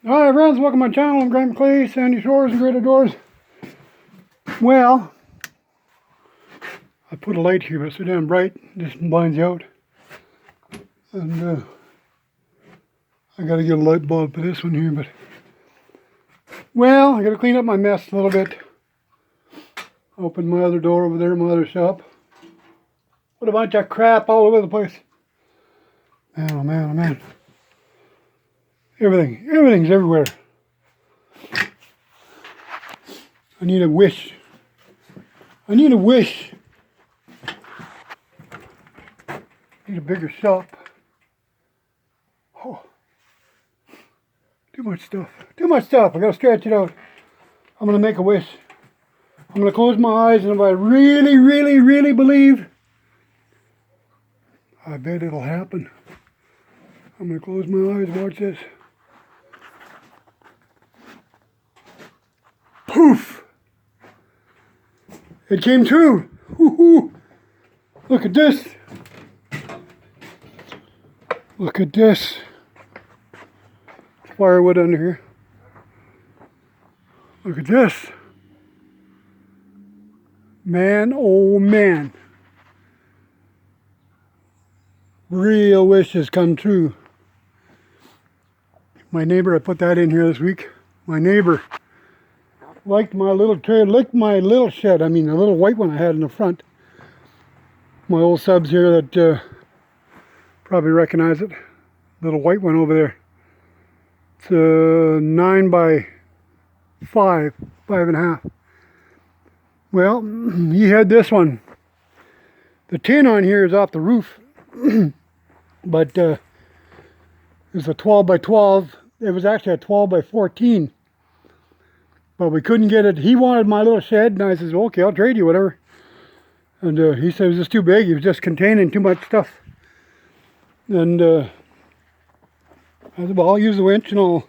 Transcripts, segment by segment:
Hi friends, welcome to my channel. I'm Grant Clay, Sandy Shores and Great Outdoors. Well, I put a light here, but it's so damn bright, it just blinds you out. And I gotta get a light bulb for this one here, but well, I gotta clean up my mess a little bit. Open my other door over there, my other shop. What a bunch of crap all over the place. Man, oh man, oh man. Everything's everywhere. I need a wish. I need a bigger shop. Oh, too much stuff. Too much stuff. I gotta stretch it out. I'm gonna make a wish. I'm gonna close my eyes, and if I really believe, I bet it'll happen. I'm gonna close my eyes. Watch this. Poof! It came true. Woohoo! Look at this. Look at this. Firewood under here. Look at this. Man, oh man. Real wishes come true. My neighbor, I put that in here this week. My neighbor liked my little trailer, liked my little shed. I mean, the little white one I had in the front. My old subs here that probably recognize it. Little white one over there. It's 9 by 5, 5.5. Well, he had this one. The tin on here is off the roof, but it's a 12 by 12. It was actually a 12 by 14. But we couldn't get it. He wanted my little shed, and I says, okay, I'll trade you, whatever. And he said it was just too big. It was just containing too much stuff. And I said, well, I'll use the winch, and I'll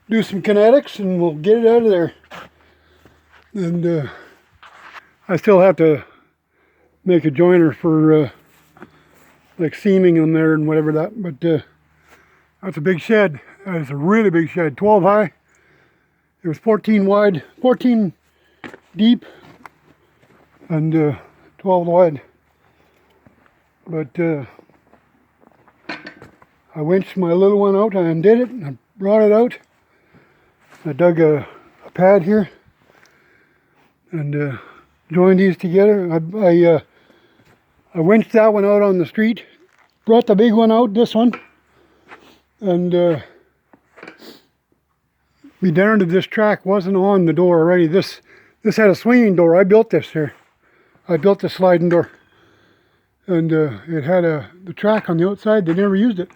do some kinetics, and we'll get it out of there. And I still have to make a joiner for like seaming them there and whatever that. But that's a big shed. It's a really big shed, 12 high. It was 14 wide, 14 deep, and 12 wide. But I winched my little one out, I undid it, and I brought it out. I dug a pad here, and joined these together. I winched that one out on the street, brought the big one out, this one, and be darned if this track wasn't on the door already. This had a swinging door. I built this here. I built the sliding door. And it had the track on the outside. They never used it.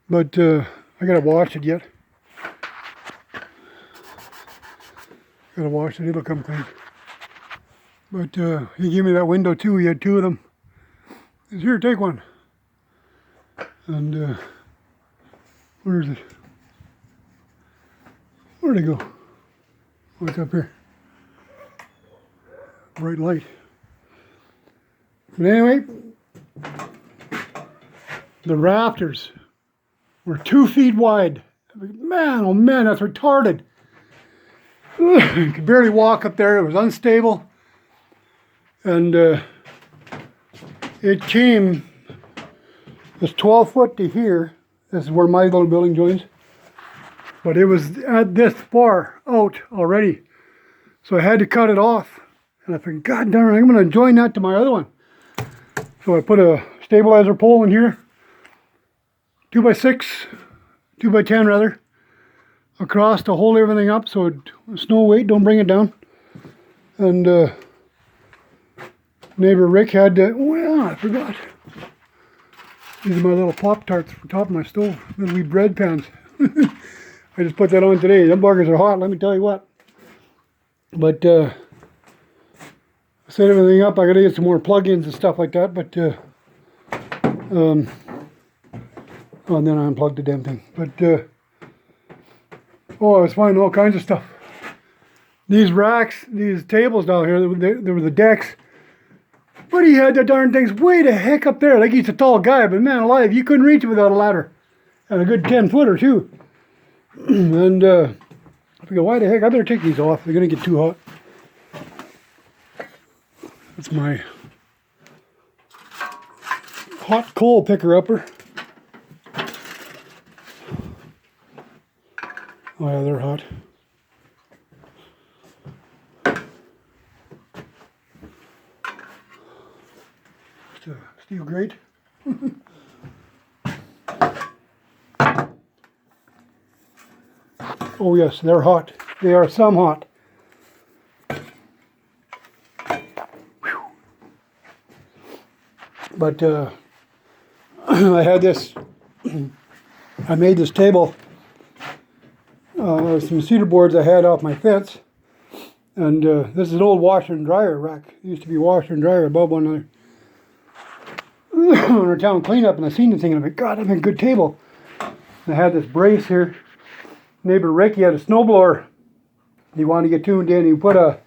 But I gotta wash it yet. Gotta wash it, it'll come clean. But he gave me that window too. He had 2 of them. He says, here, take one. And where is it? Where'd it go? Oh, it's up here. Bright light. But anyway, the rafters were 2 feet wide. Man, oh man, that's retarded. You could barely walk up there. It was unstable. And it came, it's 12 foot to here. This is where my little building joins. But it was at this far out already. So I had to cut it off. And I figured, God darn it, I'm going to join that to my other one. So I put a stabilizer pole in here. 2 by 6, 2 by 10 rather. Across to hold everything up so it's no weight, don't bring it down. And neighbor Rick had to, well, I forgot. These are my little Pop-Tarts for top of my stove. Little wee bread pans. I just put that on today. Them burgers are hot, let me tell you what. But I set everything up. I gotta get some more plug-ins and stuff like that. But oh, and then I unplugged the damn thing. But oh, I was finding all kinds of stuff. These racks, these tables down here, they were the decks. But he had the darn things way the heck up there. Like he's a tall guy, but man alive, you couldn't reach it without a ladder. And a good 10 footer too. And I figure, why the heck, I better take these off. They're going to get too hot. That's my hot coal picker-upper. Oh yeah, they're hot. Just a steel grate. Oh yes, they're hot. They are some hot. Whew. But I had this, I made this table, some cedar boards I had off my fence. And this is an old washer and dryer rack. It used to be washer and dryer above one another. On our town cleanup, and I seen the thing, and I'm like, God, that's a good table. And I had this brace here. Neighbor Rick, he had a snowblower. He wanted to get tuned in. We put a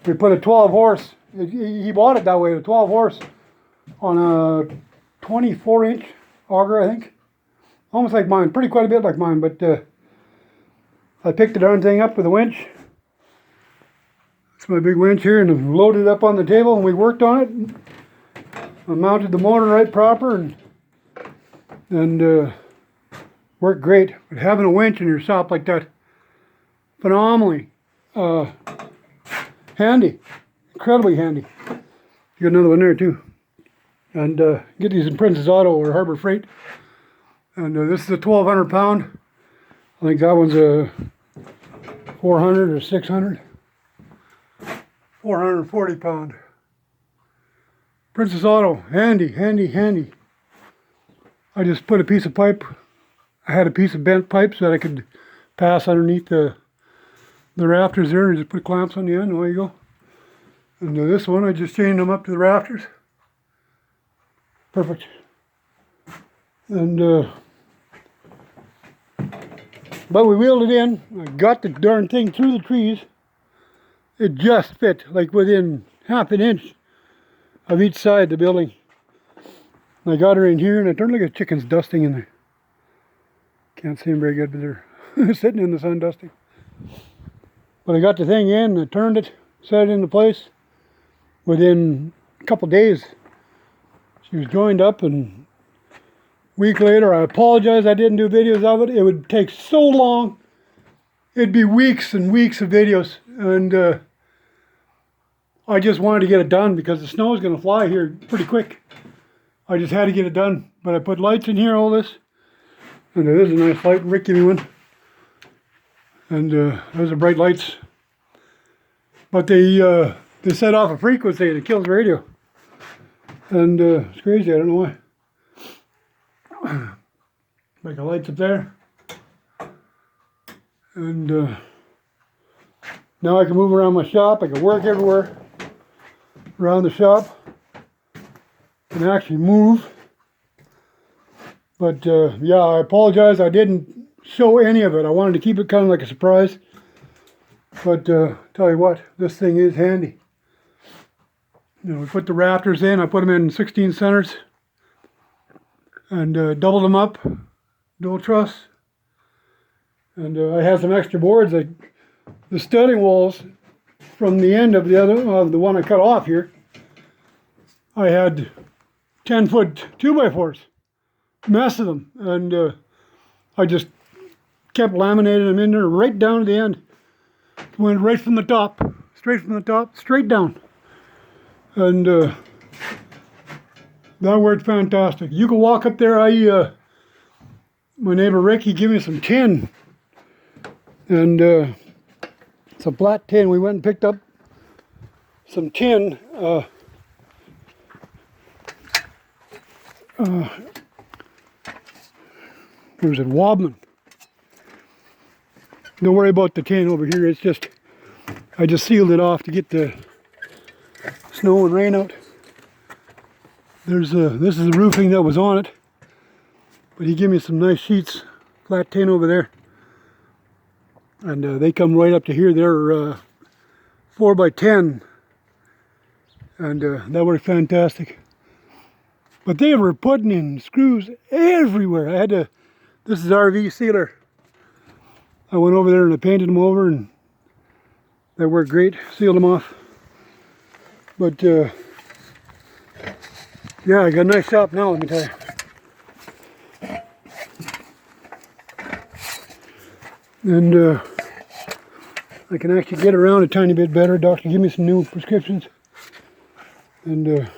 12 horse. He bought it that way, a 12 horse on a 24-inch auger, I think. Almost like mine, pretty quite a bit like mine, but I picked the darn thing up with a winch. That's my big winch here, and I loaded it up on the table, and we worked on it. I mounted the motor right proper, and worked great. But having a winch in your shop like that, phenomenally handy, incredibly handy. You got another one there too. And get these in Princess Auto or Harbor Freight. And this is a 1,200 pound. I think that one's a 400 or 600. 440 pound. Princess Auto, handy, handy, handy. I just put a piece of pipe. I had a piece of bent pipe so that I could pass underneath the rafters there, and just put clamps on the end. There you go. And this one, I just chained them up to the rafters. Perfect. And but we wheeled it in. I got the darn thing through the trees. It just fit, like within half an inch of each side of the building. And I got her in here, and I turned like a chicken's dusting in there. Can't see them very good, but they're sitting in the sun dusting. But I got the thing in, I turned it, set it into place. Within a couple days, she was joined up, and a week later, I apologize I didn't do videos of it. It would take so long. It'd be weeks and weeks of videos, and I just wanted to get it done because the snow is going to fly here pretty quick. I just had to get it done. But I put lights in here, all this. And there's a nice light, Rick gave me one. And those are bright lights. But they set off a frequency that kills the radio. And it's crazy, I don't know why. Like the lights up there. And now I can move around my shop. I can work everywhere around the shop. And actually move. But yeah, I apologize. I didn't show any of it. I wanted to keep it kind of like a surprise. But tell you what, this thing is handy. You know, we put the rafters in. I put them in 16 centers. And doubled them up. Dual truss. And I have some extra boards. Like the studding walls from the end of the one I cut off here. I had 10-foot 2x4s. Mess of them, and I just kept laminating them in there right down to the end. Went right from the top, straight from the top, straight down, and that worked fantastic. You can walk up there. My neighbor Rick, he gave me some tin, and some flat tin. We went and picked up some tin. There's a Wobman. Don't worry about the tin over here. It's just, I just sealed it off to get the snow and rain out. This is the roofing that was on it. But he gave me some nice sheets, flat tin over there. And they come right up to here. They're 4x10. And that worked fantastic. But they were putting in screws everywhere. I had to, this is RV sealer. I went over there and I painted them over, and they worked great. Sealed them off. But yeah, I got a nice shop now, let me tell you. And I can actually get around a tiny bit better. Doctor gave me some new prescriptions, and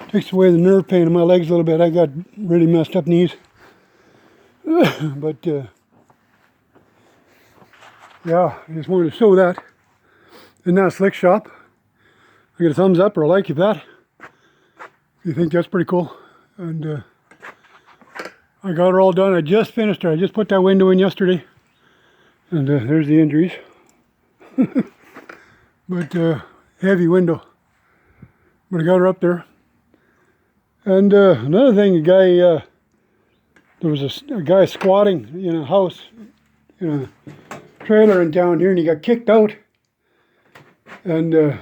takes away the nerve pain in my legs a little bit. I got really messed up knees. But yeah, I just wanted to show that. Isn't that a slick shop? I get a thumbs up or a like if that. You think that's pretty cool. And I got her all done. I just finished her. I just put that window in yesterday. And there's the injuries. But heavy window. But I got her up there. And another thing, there was a guy squatting in a house, in a trailer in town here, and he got kicked out. And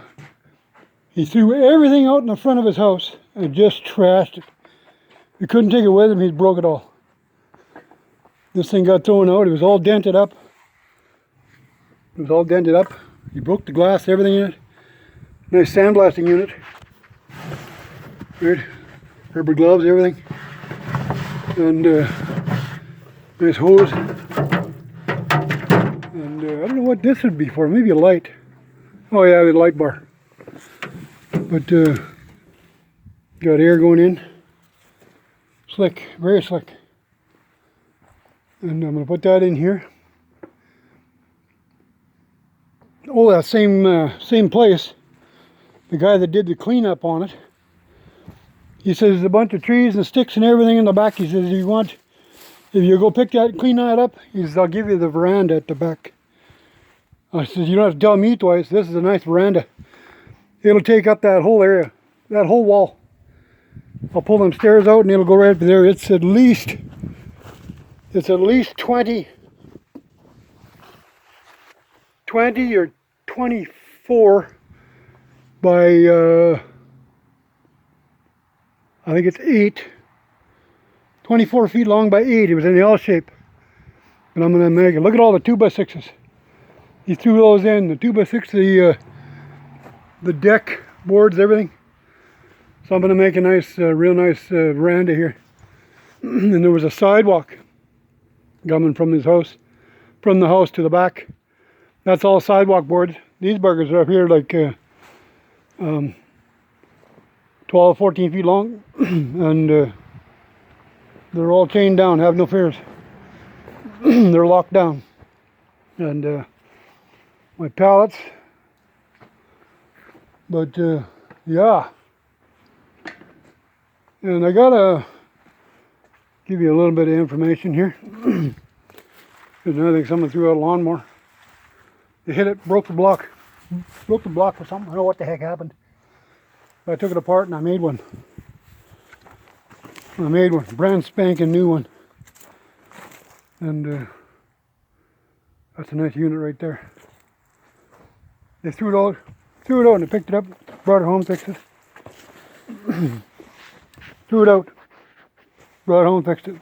he threw everything out in the front of his house and just trashed it. He couldn't take it with him, he broke it all. This thing got thrown out, it was all dented up. It was all dented up. He broke the glass, everything in it. Nice sandblasting unit. Right. Rubber gloves, everything. And nice hose. And I don't know what this would be for, maybe a light. Oh yeah, the light bar. But got air going in. Slick, very slick. And I'm going to put that in here. Oh, that same place. The guy that did the cleanup on it. He says there's a bunch of trees and sticks and everything in the back. He says if you go pick that, clean that up, he says I'll give you the veranda at the back. I says you don't have to tell me twice. This is a nice veranda. It'll take up that whole area, that whole wall. I'll pull them stairs out and it'll go right up there. It's at least 20 or 24 by I think it's 8. 24 feet long by 8. It was in the L shape. And I'm going to make it. Look at all the 2x6s. He threw those in. The 2x6, the deck boards, everything. So I'm going to make a nice, real nice veranda here. And there was a sidewalk coming from his house, from the house to the back. That's all sidewalk boards. These burgers are up here like 12, 14 feet long. And they're all chained down, have no fears. They're locked down. And my pallets. But yeah. And I gotta give you a little bit of information here. Because I think someone threw out a lawnmower. They hit it, broke the block. Broke the block or something. I don't know what the heck happened. But I took it apart and I made one. Brand spanking new one. And that's a nice unit right there. They threw it out and they picked it up, brought it home, fixed it. Threw it out, brought it home, fixed it.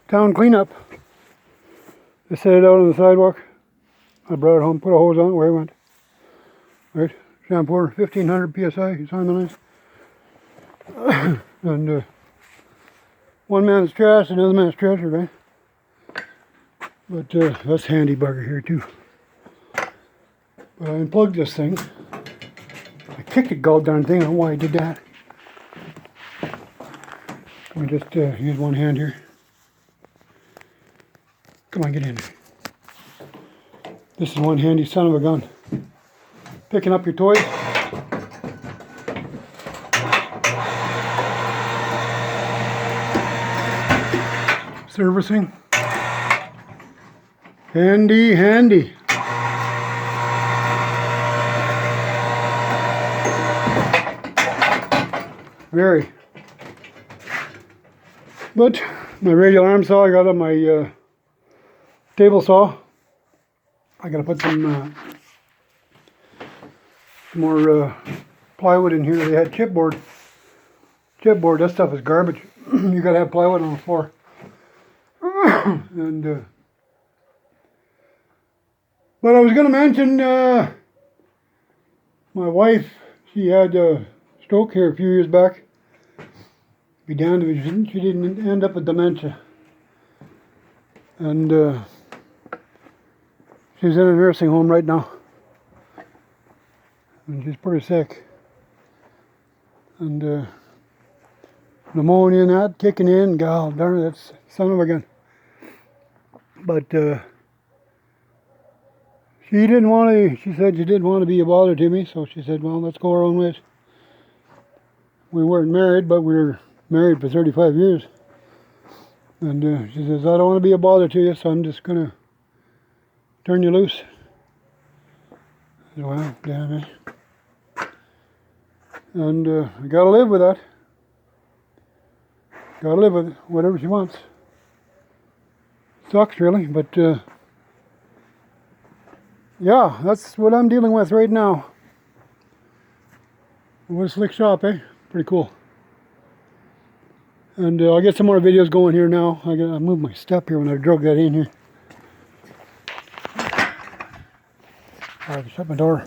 Town cleanup. They set it out on the sidewalk. I brought it home, put a hose on it where it went. Right, shampoo, 1500 psi, it's on the nice. And one man's trash, another man's treasure, right? But that's handy bugger here too. But I unplugged this thing. I kicked the goddamn thing. I don't know why I did that. Let me just use one hand here. Come on, get in. This is one handy son of a gun. Picking up your toys. Servicing. Handy, handy. Very. But my radial arm saw I got on my table saw. I gotta put some more plywood in here. They had chipboard. Chipboard, that stuff is garbage. You gotta have plywood on the floor. And but I was gonna mention my wife. She had a stroke here a few years back. Be damned if she didn't end up with dementia. And she's in a nursing home right now. And she's pretty sick. And pneumonia and that kicking in. God darn it, that's son of a gun. But she didn't want to, she said she didn't want to be a bother to me. So she said, well, let's go our own ways. We weren't married, but we were married for 35 years. And she says, I don't want to be a bother to you, so I'm just going to turn you loose. I said, well, damn it. And I got to live with that. Got to live with it, whatever she wants. Sucks, really, but yeah, that's what I'm dealing with right now. What a slick shop, eh? Pretty cool. And I'll get some more videos going here now. I moved my step here when I drove that in here. I have to shut my door.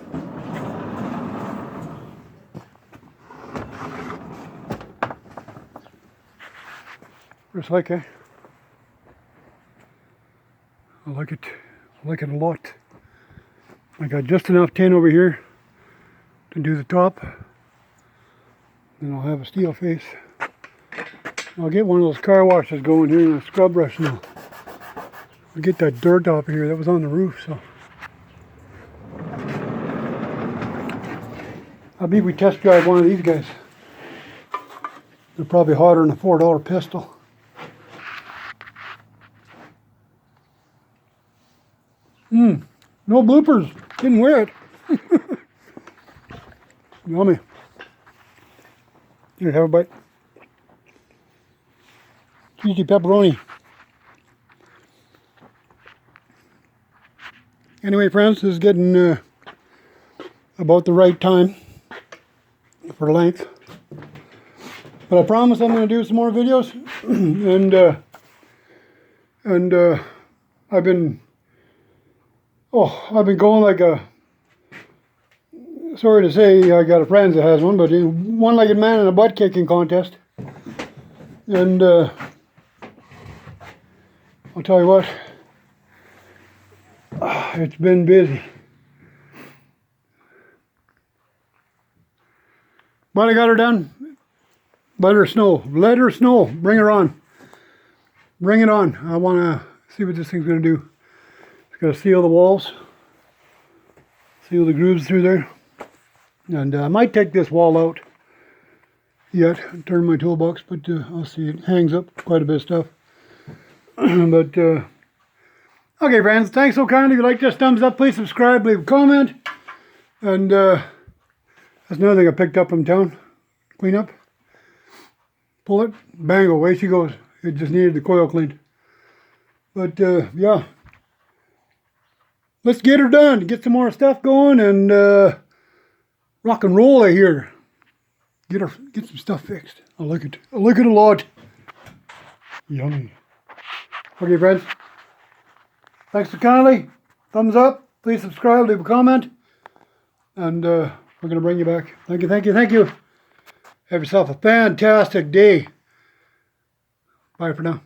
Just like, eh? I like it. I like it a lot. I got just enough tin over here to do the top. Then I'll have a steel face. I'll get one of those car washes going here and a scrub brush now. I'll get that dirt off of here that was on the roof, so. I bet we test drive one of these guys. They're probably hotter than a $4 pistol. No bloopers. Didn't wear it. Yummy. Here, have a bite. Cheesy pepperoni. Anyway, friends, this is getting about the right time for length. But I promise I'm going to do some more videos. and I've been going like a, sorry to say, I got a friend that has one, but one-legged man in a butt kicking contest. And I'll tell you what, it's been busy. But I got her done. Let her snow. Let her snow. Bring her on. Bring it on. I want to see what this thing's going to do. It's got to seal the walls. Seal the grooves through there. And I might take this wall out yet. Turn my toolbox, but I'll see. It hangs up quite a bit of stuff. But, okay, friends. Thanks so kindly. If you like this, thumbs up. Please subscribe. Leave a comment. And that's another thing I picked up from town. Clean up. Pull it. Bang, away she goes. It just needed the coil cleaned. But, yeah. Let's get her done. Get some more stuff going and rock and roll here. Get some stuff fixed. I like it. I like it a lot. Yummy. Okay, friends. Thanks so kindly. Thumbs up. Please subscribe. Leave a comment. And we're going to bring you back. Thank you, thank you, thank you. Have yourself a fantastic day. Bye for now.